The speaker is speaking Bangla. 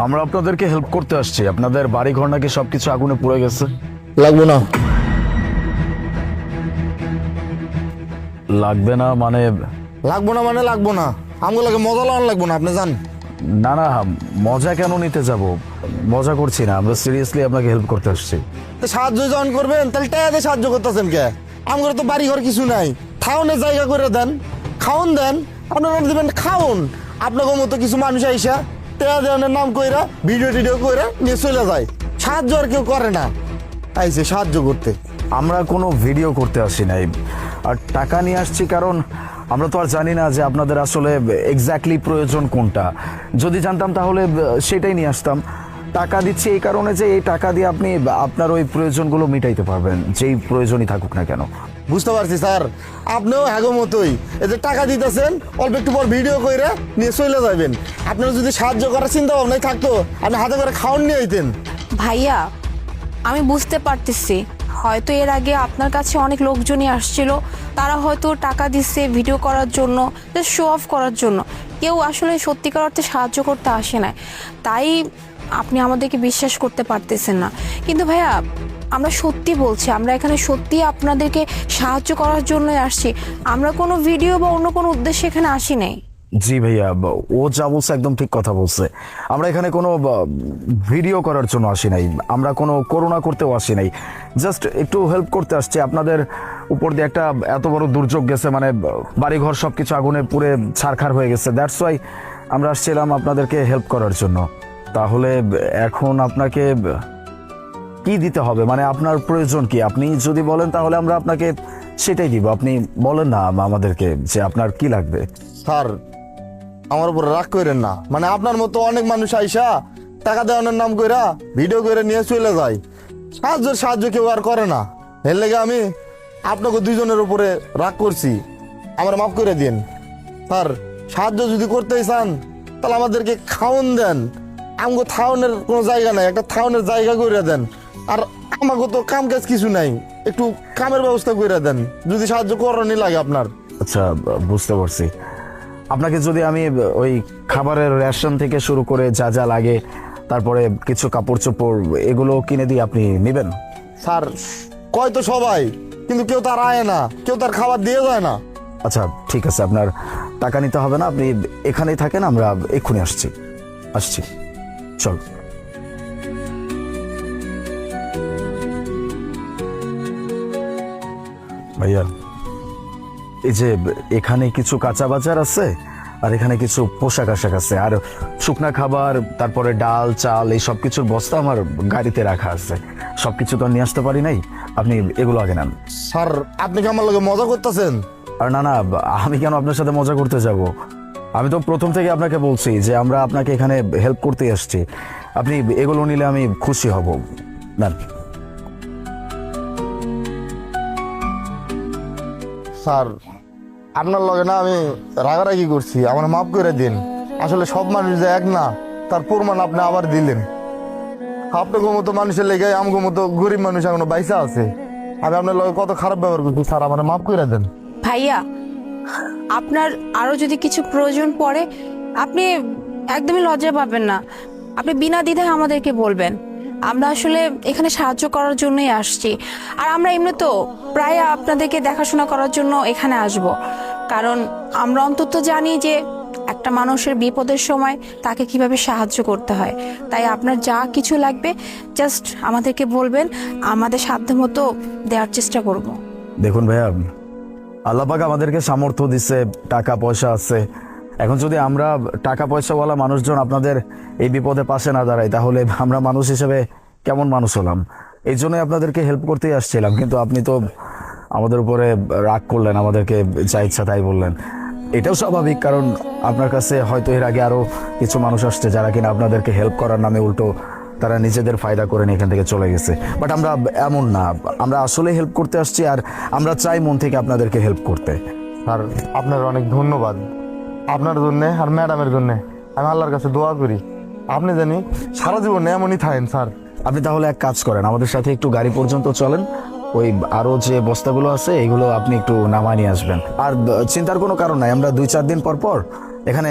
আমরা আপনাদেরকে হেল্প করতে আসছি। আপনাদের বাড়ি ঘর নাকি সবকিছু আগুনে পুড়ে গেছে। লাগবো না। লাগবে না মানে? লাগবো না মানে লাগবো না, আমগুলো লাগে মজা লাগানো লাগবো না, আপনি জান। না না, মজা কেন নিতে যাব? মজা করছি না, আমরা সিরিয়াসলি আপনাকে হেল্প করতে আসছি। তো সাহায্য যখন করবেন তাহলে টাকাতে সাহায্য করতেছেন কে? আমগুলো তো বাড়ি ঘর কিছু নাই, থাউনের জায়গা করে দেন, খাওন দেন, আপনারা দিবেন খাওন। আপনাকে মতো কিছু মানুষ আইসা টাকা দেওয়ানের নাম কইরা ভিডিও টিডিও কইরা নিয়ে চলে যায়। সাহায্য আর কেউ করে না, আইসে সাহায্য করতে। আমরা কোনো ভিডিও করতে আসি নাই, আর টাকা নিয়ে আসছি কারণ আমরা তো আর জানি না যে আপনাদের আসলে এক্স্যাক্টলি প্রয়োজন কোনটা। যদি জানতাম তাহলে সেটাই নিয়ে আসতাম। টাকা দিচ্ছি এই কারণে যে এই টাকা দিয়ে আপনি আপনার ওই প্রয়োজনগুলো মিটাইতে পারবেন, যেই প্রয়োজনই থাকুক না কেন। বুঝতে পারছি স্যার, আপনিও হ্যাগো মতোই এই যে টাকা দিতেছেন, অল্প একটু পর ভিডিও কইরা নিয়ে চলে যাবেন। আপনারা যদি সাহায্য করার চিন্তা ভাবনাই থাকতো, আপনি হাতে করে খাওয়ান নিয়ে আইতেন। ভাইয়া, আমি বুঝতে পারতেছি হয়তো এর আগে আপনার কাছে অনেক লোকজনই আসছিল, তারা হয়তো টাকা দিচ্ছে ভিডিও করার জন্য, শো অফ করার জন্য। কেউ আসলে সত্যিকার অর্থে সাহায্য করতে আসে না, তাই আপনি আমাদেরকে বিশ্বাস করতে পারতেছেন না। কিন্তু ভাইয়া, আমরা সত্যি বলছি, আমরা এখানে সত্যি আপনাদেরকে সাহায্য করার জন্যই আসছি। আমরা কোনো ভিডিও বা অন্য কোনো উদ্দেশ্যে এখানে আসি নাই। জি ভাইয়া, ও যা বলছে একদম ঠিক কথা বলছে। আমরা এখানে কোনো ভিডিও করার জন্য আসি নাই, আমরা কোনো করোনা করতেও আসি নাই, জাস্ট একটু হেল্প করতে আসছি। আপনাদের উপর দিয়ে একটা এত বড় দুর্যোগ গেছে, মানে বাড়িঘর সবকিছু আগুনে পুড়ে ছারখার হয়ে গেছে। দ্যাটস ওয়াই আমরা আসছিলাম আপনাদেরকে হেল্প করার জন্য। তাহলে এখন আপনাকে কি দিতে হবে, মানে আপনার প্রয়োজন কি? আপনি যদি বলেন তাহলে আমরা আপনাকে সেটাই দিব। আপনি বলেন না আমাদেরকে যে আপনার কি লাগবে। স্যার, আমার উপর রাগ করেন না, মানে আপনার মতো অনেক মানুষ আইসা টাকা দেওয়ানোর নাম কইরা ভিডিও করে নিয়ে চলে যায়। সাহায্য কেউ আর করে না। এর লেগে আমি আপনাকে দুইজনের উপরে রাগ করছি, আমার মাফ করে দিন। স্যার, সাহায্য যদি করতেই চান তাহলে আমাদেরকে খাওন দেন। আমাকে থাউনের কোনো জায়গা নাই, একটা থাউনের জায়গা করে দেন। আর আমাকে তো কাম কাজ কিছু নাই, একটু কামের ব্যবস্থা করে দেন যদি সাহায্য করারই লাগে আপনার। আচ্ছা, বুঝতে পারছি। আপনাকে যদি আমি ওই খাবারের রেশন থেকে শুরু করে যা যা লাগে, তারপরে কিছু কাপড় চোপড় এগুলো কিনে দিয়ে আপনি নেবেন? স্যার, কয় তো সবাই, কিন্তু কেউ তার আয় না, কেউ তার খাবার দিয়ে যায় না। আচ্ছা ঠিক আছে, আপনার টাকা নিতে হবে না, আপনি এখানেই থাকেন, আমরা এক্ষুনি আসছি। চল। ভাইয়া, এই যে এখানে কিছু কাঁচা বাজার আছে, আর এখানে কিছু পোশাক আশাক আছে, আর শুকনা খাবার, তারপরে ডাল চাল, এই সব কিছুর বস্তা আমার গাড়িতে রাখা আছে। সবকিছু তো আর নিয়ে আসতে পারি নাই, আপনি এগুলো আগে নেন। স্যার, আপনি কি আমার লগে মজা করতেছেন? আর না না, আমি কেন আপনার সাথে মজা করতে যাব? আমি তো প্রথম থেকে আপনাকে বলছি যে আমরা আপনাকে এখানে হেল্প করতে আসছি। আপনি এগুলো নিলে আমি খুশি হব। নেন। স্যার, আপনার লগে না আমি রাগারাগি করছি, আমার মাফ করে দিন। আসলে সব মানুষ যে এক না, তার প্রমাণ আপনি আবার দিলেন। আপনাকে মতো মানুষের লেগে আমগো মতো গরিব মানুষ এখনো বাইসা আছে। আমি আপনার লগে কত খারাপ ব্যবহার করছি, স্যার আমার মাফ করে দেন। ভাইয়া, আপনার আরো যদি কিছু প্রয়োজন পড়ে, আপনি একদমই লজ্জা পাবেন না, আপনি বিনা দ্বিধায় আমাদেরকে বলবেন। আমরা আসলে এখানে সাহায্য করার জন্যই আসছি। আর আমরা এমনি তো প্রায় আপনাদেরকে দেখাশোনা করার জন্য এখানে আসব, কারণ আমরা অন্তত জানি যে একটা মানুষের বিপদের সময় তাকে কিভাবে সাহায্য করতে হয়। তাই আপনার যা কিছু লাগবে জাস্ট আমাদেরকে বলবেন, আমাদের সাধ্যমতো দেওয়ার চেষ্টা করব। দেখুন ভাইয়া, আল্লাহ পাক আমাদেরকে সামর্থ্য দিচ্ছে, টাকা পয়সা আছে। এখন যদি আমরা টাকা পয়সাওয়ালা মানুষজন আপনাদের এই বিপদে পাশে না দাঁড়াই, তাহলে আমরা মানুষ হিসেবে কেমন মানুষ হলাম? এই জন্যই আপনাদেরকে হেল্প করতেই আসছিলাম, কিন্তু আপনি তো আমাদের উপরে রাগ করলেন, আমাদেরকে যা ইচ্ছা তাই বললেন। এটাও স্বাভাবিক, কারণ আপনার কাছে হয়তো এর আগে আরো কিছু মানুষ আসছে যারা কিনা আপনাদেরকে হেল্প করার নামে উল্টো তারা নিজেদের ফায়দা করে নিয়ে এখান থেকে চলে গেছে। বাট আমরা এমন না, আমরা আসলে হেল্প করতে আসছি, আর আমরা চাই মন থেকে আপনাদেরকে হেল্প করতে। স্যার, আপনার অনেক ধন্যবাদ। আপনার জন্যে আর ম্যাডামের জন্যে আমি আল্লাহর কাছে দোয়া করি, আপনি জানি সারা জীবনে এমনই থাকেন। স্যার, আপনি তাহলে এক কাজ করেন, আমাদের সাথে একটু গাড়ি পর্যন্ত চলেন, ওই আরো যে বস্তাগুলো আছে এগুলো আপনি একটু নামায় নিয়ে আসবেন। আর চিন্তার কোনো কারণ নাই, আমরা 2-4 দিন পর পর এখানে